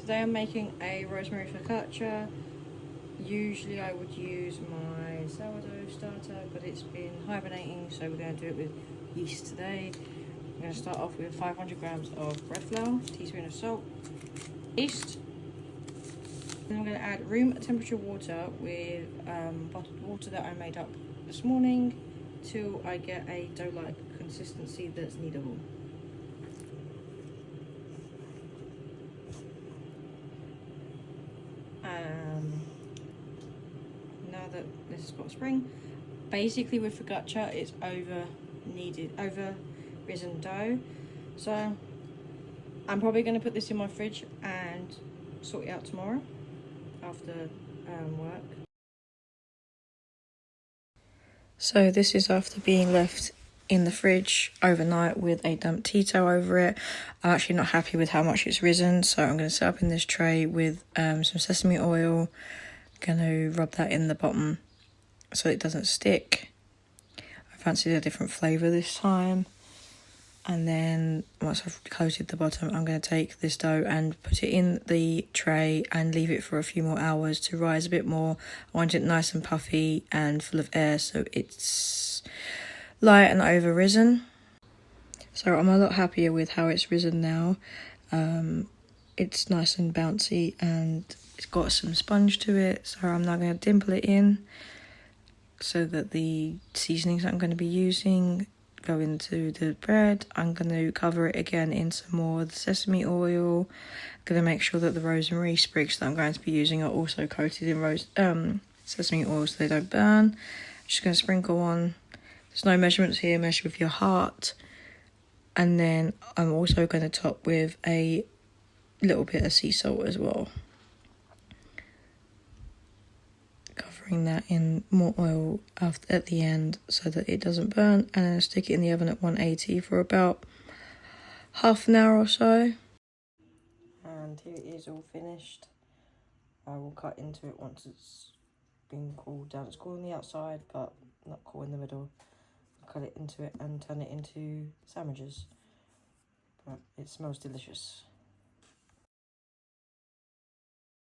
Today I'm making a rosemary focaccia. Usually I would use my sourdough starter, but it's been hibernating, so we're going to do it with yeast today. I'm going to start off with 500 grams of bread flour, teaspoon of salt, yeast. Then I'm going to add room temperature water with bottled water that I made up this morning till I get a dough-like consistency that's kneadable. Now that this has got a spring, basically with focaccia it's over risen dough, so I'm probably going to put this in my fridge and sort it out tomorrow after work. So this is after being left in the fridge overnight with a damp tea towel over it. I'm actually not happy with how much it's risen, so I'm going to set up in this tray with some sesame oil. I'm going to rub that in the bottom so it doesn't stick. I fancied a different flavour this time. And then once I've coated the bottom, I'm going to take this dough and put it in the tray and leave it for a few more hours to rise a bit more. I want it nice and puffy and full of air, so it's light and over risen. So I'm a lot happier with how it's risen now. It's nice and bouncy and it's got some sponge to it, so I'm now going to dimple it in so that the seasonings that I'm going to be using go into the bread. I'm going to cover it again in some more of the sesame oil. I'm going to make sure that the rosemary sprigs that I'm going to be using are also coated in sesame oil so they don't burn. Just going to sprinkle on. There's no measurements here, measure with your heart. And then I'm also going to top with a little bit of sea salt as well. Covering that in more oil at the end so that it doesn't burn, and then stick it in the oven at 180 for about half an hour or so. And here it is all finished. I will cut into it once it's been cooled down. It's cool on the outside but not cool in the middle. I'll cut it into it and turn it into sandwiches. But it smells delicious.